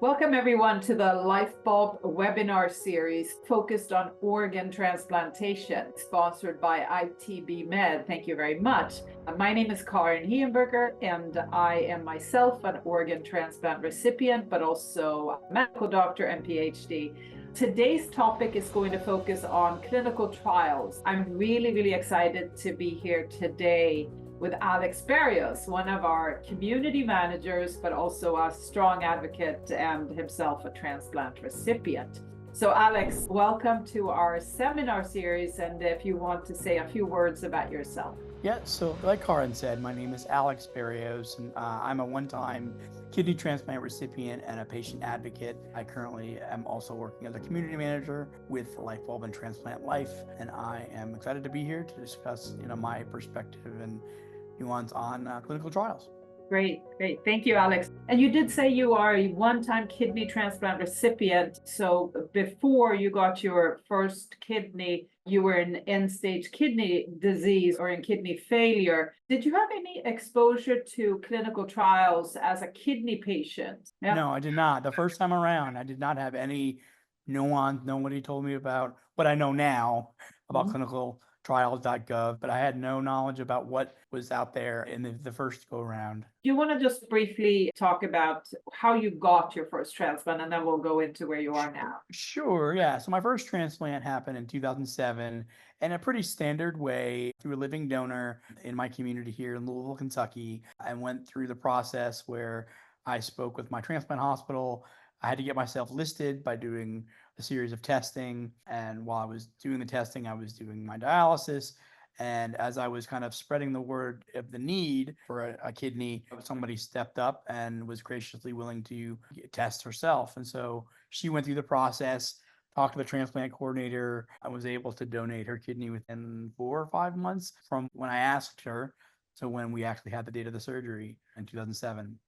Welcome everyone to the LifeBulb webinar series focused on organ transplantation, sponsored by ITB Med. Thank you very much. My name is Karin Hienberger, and I am myself an organ transplant recipient, but also a medical doctor and PhD. Today's topic is going to focus on clinical trials. I'm really excited to be here today with Alex Berrios, one of our community managers, but also a strong advocate and himself a transplant recipient. So Alex, welcome to our seminar series. And if you want to say a few words about yourself. Yeah, so like Karin said, my name is Alex Berrios, and I'm a one-time kidney transplant recipient and a patient advocate. I currently am also working as a community manager with LifeBulb and TransplantLyfe, and I am excited to be here to discuss, my perspective and nuance on clinical trials. Great. Thank you, Alex. And you did say you are a one-time kidney transplant recipient. So before you got your first kidney, you were in end-stage kidney disease or in kidney failure. Did you have any exposure to clinical trials as a kidney patient? Yeah. No, I did not. The first time around, I did not have any nuance. Nobody told me about what I know now about clinicaltrials.gov, but I had no knowledge about what was out there in the first go around. Do you want to just briefly talk about how you got your first transplant, and then we'll go into where you are now? Sure, yeah. So my first transplant happened in 2007 in a pretty standard way through a living donor in my community here in Louisville, Kentucky. I went through the process where I spoke with my transplant hospital. I had to get myself listed by doing a series of testing. And while I was doing the testing, I was doing my dialysis. And as I was kind of spreading the word of the need for a kidney, somebody stepped up and was graciously willing to test herself. And so she went through the process, talked to the transplant coordinator. I was able to donate her kidney within 4 or 5 months from when I asked her to when we actually had the date of the surgery in 2007.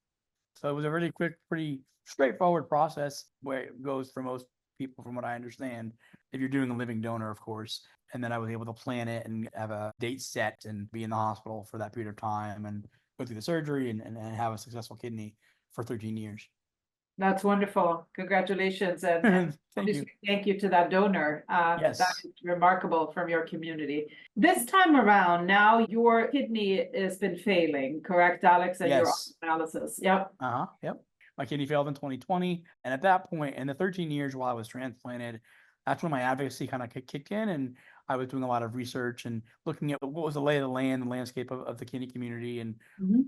So it was a really quick, pretty straightforward process where it goes for most people, from what I understand, if you're doing a living donor, of course. And then I was able to plan it and have a date set and be in the hospital for that period of time and go through the surgery and have a successful kidney for 13 years. That's wonderful. Congratulations. And thank you to that donor. Yes. That is remarkable from your community. This time around, now your kidney has been failing, correct, Alex? And Yes. Your analysis. Yep. Yep. My kidney failed in 2020. And at that point, in the 13 years while I was transplanted, that's when my advocacy kind of kicked in. And I was doing a lot of research and looking at what was the lay of the land, the landscape of the kidney community, and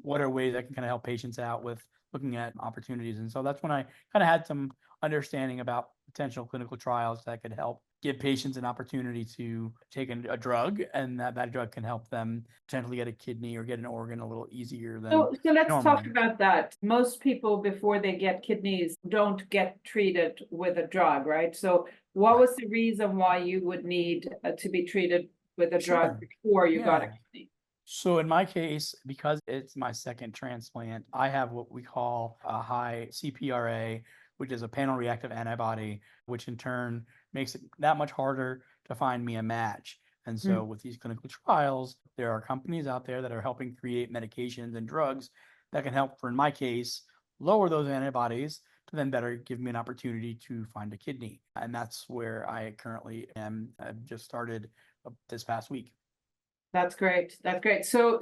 what are ways I can kind of help patients out with looking at opportunities. And so that's when I kind of had some understanding about potential clinical trials that could help give patients an opportunity to take a drug, and that drug can help them potentially get a kidney or get an organ a little easier than So let's normally. talk about that. Most people, before they get kidneys, don't get treated with a drug, right? So what was the reason why you would need to be treated with a drug before you got a kidney? So in my case, because it's my second transplant, I have what we call a high CPRA, which is a panel reactive antibody, which in turn makes it that much harder to find me a match. And so with these clinical trials, there are companies out there that are helping create medications and drugs that can help, for in my case, lower those antibodies to then better give me an opportunity to find a kidney. And that's where I currently am. I've just started this past week. That's great. So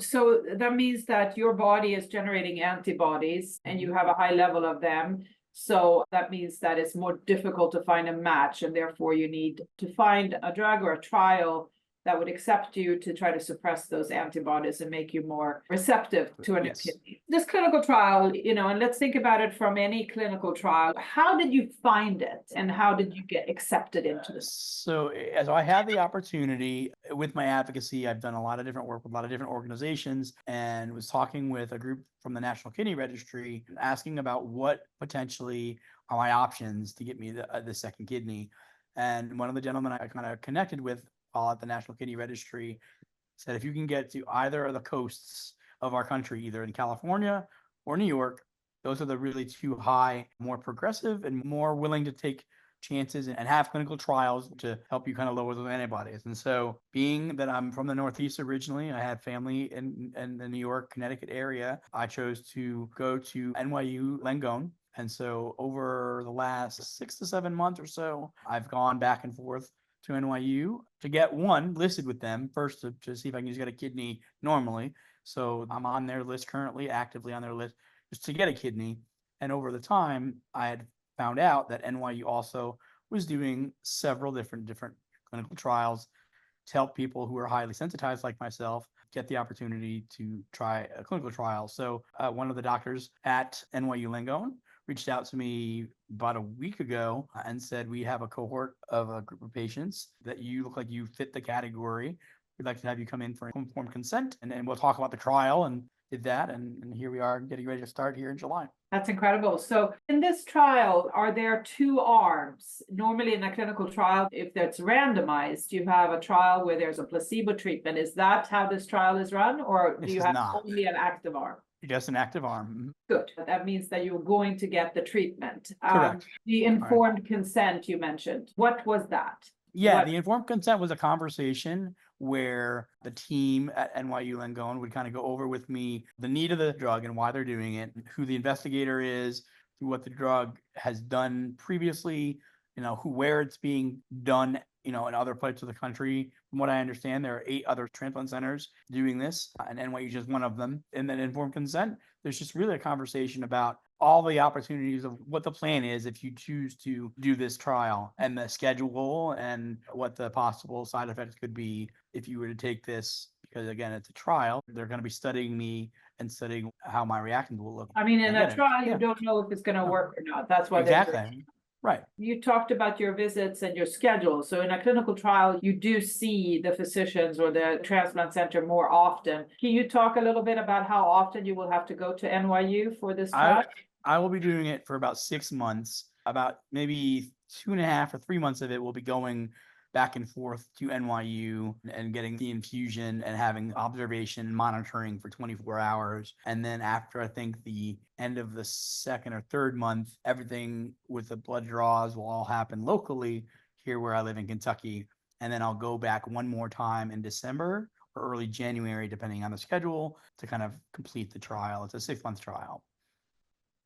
that means that your body is generating antibodies and you have a high level of them. So that means that it's more difficult to find a match, and therefore you need to find a drug or a trial that would accept you to try to suppress those antibodies and make you more receptive to a kidney. This clinical trial, and let's think about it from any clinical trial. How did you find it, and how did you get accepted into this? So as I had the opportunity with my advocacy, I've done a lot of different work with a lot of different organizations, and was talking with a group from the National Kidney Registry, asking about what potentially are my options to get me the second kidney. And one of the gentlemen I kind of connected with at the National Kidney Registry said, if you can get to either of the coasts of our country, either in California or New York, those are the really two high, more progressive and more willing to take chances and have clinical trials to help you kind of lower those antibodies. And so being that I'm from the Northeast originally, I had family in the New York, Connecticut area, I chose to go to NYU Langone And so over the last 6 to 7 months or so, I've gone back and forth to NYU to get one listed with them first to see if I can just get a kidney normally. So I'm on their list currently, actively on their list, just to get a kidney. And over the time, I had found out that NYU also was doing several different clinical trials to help people who are highly sensitized like myself get the opportunity to try a clinical trial. So one of the doctors at NYU Langone reached out to me about a week ago and said, we have a cohort of a group of patients that you look like you fit the category. We'd like to have you come in for informed consent, and we'll talk about the trial. And did that. And here we are getting ready to start here in July. That's incredible. So in this trial, are there two arms? Normally in a clinical trial, if that's randomized, you have a trial where there's a placebo treatment. Is that how this trial is run, or do This you is have not only an active arm? just an active arm. Good. That means that you're going to get the treatment. Correct. The All right. informed consent you mentioned. What was that? Yeah, What? the informed consent was a conversation where the team at NYU Langone would kind of go over with me the need of the drug and why they're doing it, who the investigator is, what the drug has done previously, where it's being done, in other parts of the country. From what I understand, there are 8 other transplant centers doing this, and NYU is just one of them. And then informed consent, there's just really a conversation about all the opportunities of what the plan is if you choose to do this trial, and the schedule, and what the possible side effects could be if you were to take this, because again, it's a trial. They're going to be studying me and studying how my reactions will look. I mean, in a trial, Yeah. you don't know if it's going to No. work or not. That's why Exactly. Right. You talked about your visits and your schedule. So in a clinical trial, you do see the physicians or the transplant center more often. Can you talk a little bit about how often you will have to go to NYU for this trial? I will be doing it for about 6 months. About maybe 2.5 or 3 months of it will be going back and forth to NYU and getting the infusion and having observation and monitoring for 24 hours. And then after, I think, the end of the second or third month, everything with the blood draws will all happen locally here where I live in Kentucky. And then I'll go back one more time in December or early January, depending on the schedule, to kind of complete the trial. It's a 6-month trial.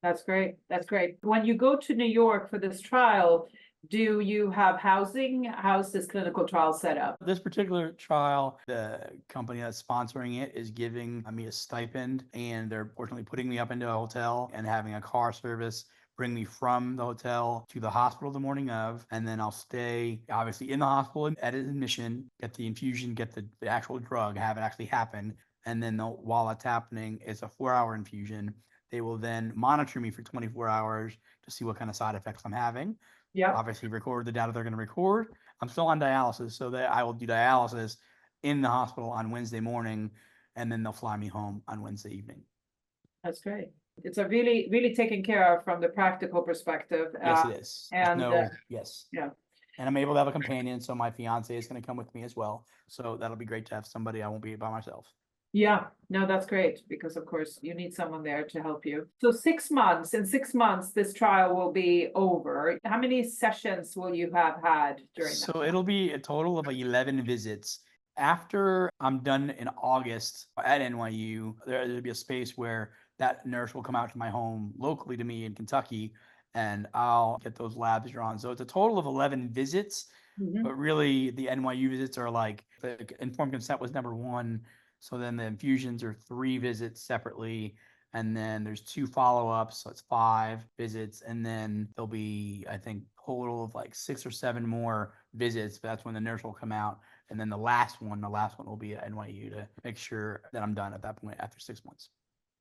That's great. That's great. When you go to New York for this trial, do you have housing? How's this clinical trial set up? This particular trial, the company that's sponsoring it is giving me a stipend, and they're fortunately putting me up into a hotel and having a car service bring me from the hotel to the hospital the morning of. And then I'll stay obviously in the hospital at admission, get the infusion, get the actual drug, have it actually happen. And then while it's happening, it's a 4-hour infusion. They will then monitor me for 24 hours to see what kind of side effects I'm having. Yeah, Obviously record the data they're going to record. I'm still on dialysis, so that I will do dialysis in the hospital on Wednesday morning, and then they'll fly me home on Wednesday evening. that's great. It's a really, really taken care of from the practical perspective. Yes, it is. And Yes. yeah. And I'm able to have a companion, so my fiance is going to come with me as well. So that'll be great to have somebody. I won't be by myself. Yeah, no, that's great, because of course you need someone there to help you. So 6 months, in 6 months, this trial will be over. How many sessions will you have had during that? So it'll be a total of 11 visits. After I'm done in August at NYU, there'll be a space where that nurse will come out to my home locally to me in Kentucky, and I'll get those labs drawn. So it's a total of 11 visits, Mhm. but really the NYU visits are like, the informed consent was number 1. So then the infusions are 3 visits separately. And then there's 2 follow-ups, so it's 5 visits. And then there'll be, I think, total of like 6 or 7 more visits. But that's when the nurse will come out. And then the last one will be at NYU to make sure that I'm done at that point after 6 months.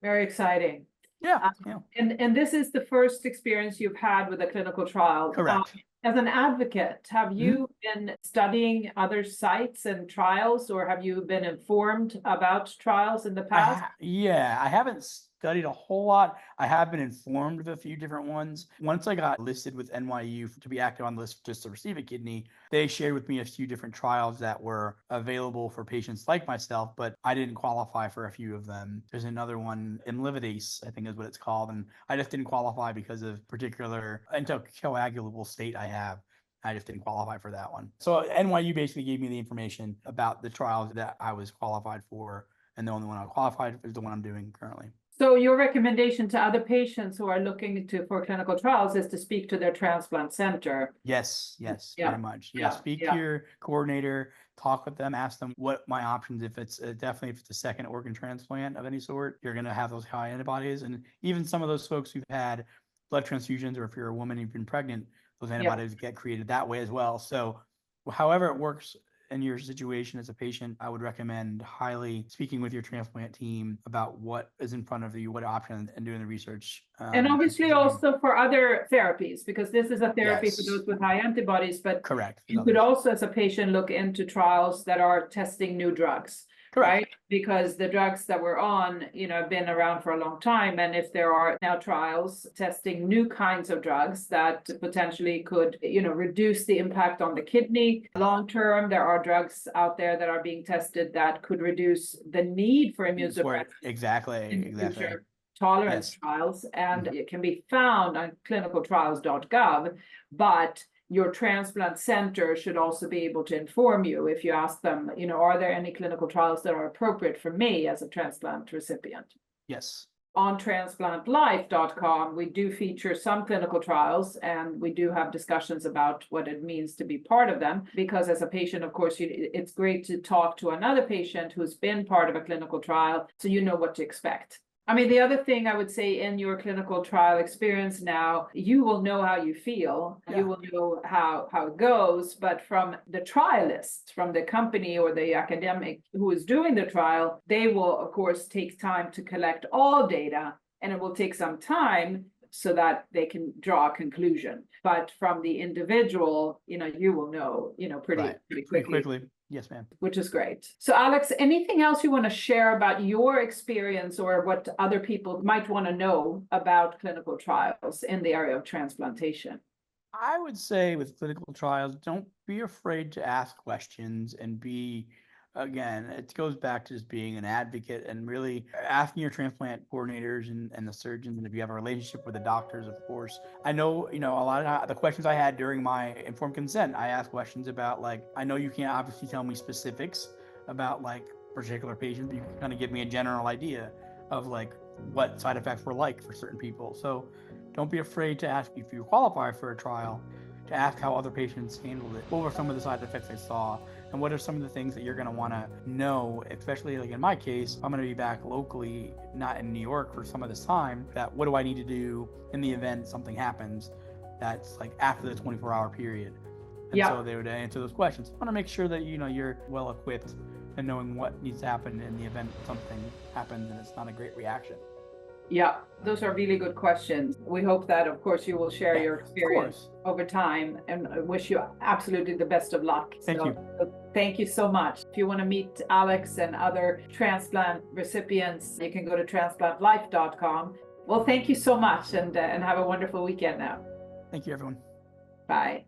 Very exciting. Yeah. Yeah. And this is the first experience you've had with a clinical trial. Correct. As an advocate, have you been studying other sites and trials, or have you been informed about trials in the past? I haven't studied a whole lot. I have been informed of a few different ones. Once I got listed with NYU to be active on the list just to receive a kidney, they shared with me a few different trials that were available for patients like myself, but I didn't qualify for a few of them. There's another one, imlifidase, I think is what it's called, and I just didn't qualify because of particular anticoagulable state I have. I just didn't qualify for that one. So NYU basically gave me the information about the trials that I was qualified for, and the only one I qualified is the one I'm doing currently. So your recommendation to other patients who are looking for clinical trials is to speak to their transplant center. Yes, very much. Yeah, speak to your coordinator, talk with them, ask them what my options. If it's definitely if it's a second organ transplant of any sort, you're going to have those high antibodies, and even some of those folks who've had blood transfusions, or if you're a woman who's been pregnant, those antibodies get created that way as well. So, however it works in your situation as a patient, I would recommend highly speaking with your transplant team about what is in front of you, what options, and doing the research. And obviously also for other therapies, because this is a therapy for those with high antibodies, but correct. You could also, as a patient, look into trials that are testing new drugs. Correct. Right? Because the drugs that we're on, have been around for a long time. And if there are now trials testing new kinds of drugs that potentially could, reduce the impact on the kidney long term, there are drugs out there that are being tested that could reduce the need for immunosuppression. Exactly. Tolerance trials, and it can be found on clinicaltrials.gov, but your transplant center should also be able to inform you if you ask them, are there any clinical trials that are appropriate for me as a transplant recipient? Yes. On TransplantLyfe.com, we do feature some clinical trials, and we do have discussions about what it means to be part of them. Because as a patient, of course, it's great to talk to another patient who's been part of a clinical trial, so you know what to expect. I mean, the other thing I would say, in your clinical trial experience now, you will know how you feel. You will know how it goes, but from the trialist, from the company or the academic who is doing the trial, they will, of course, take time to collect all data, and it will take some time so that they can draw a conclusion. But from the individual, you will know, pretty quickly. Yes, ma'am. Which is great. So Alex, anything else you want to share about your experience, or what other people might want to know about clinical trials in the area of transplantation? I would say with clinical trials, don't be afraid to ask questions, and again, it goes back to just being an advocate and really asking your transplant coordinators and the surgeons, and if you have a relationship with the doctors, of course. I know, a lot of the questions I had during my informed consent, I asked questions about, I know you can't obviously tell me specifics about particular patients, but you can kind of give me a general idea of what side effects were like for certain people. So don't be afraid to ask if you qualify for a trial, to ask how other patients handled it. What were some of the side effects they saw? And what are some of the things that you're going to want to know, especially in my case, I'm going to be back locally, not in New York for some of this time, that what do I need to do in the event something happens that's after the 24-hour period? And so they would answer those questions. I want to make sure that, you're well equipped and knowing what needs to happen in the event something happens and it's not a great reaction. Yeah, those are really good questions. We hope that, of course, you will share your experience over time, and I wish you absolutely the best of luck. Thank you. Thank you so much. If you want to meet Alex and other transplant recipients, you can go to TransplantLyfe.com. Well, thank you so much, and have a wonderful weekend now. Thank you, everyone. Bye.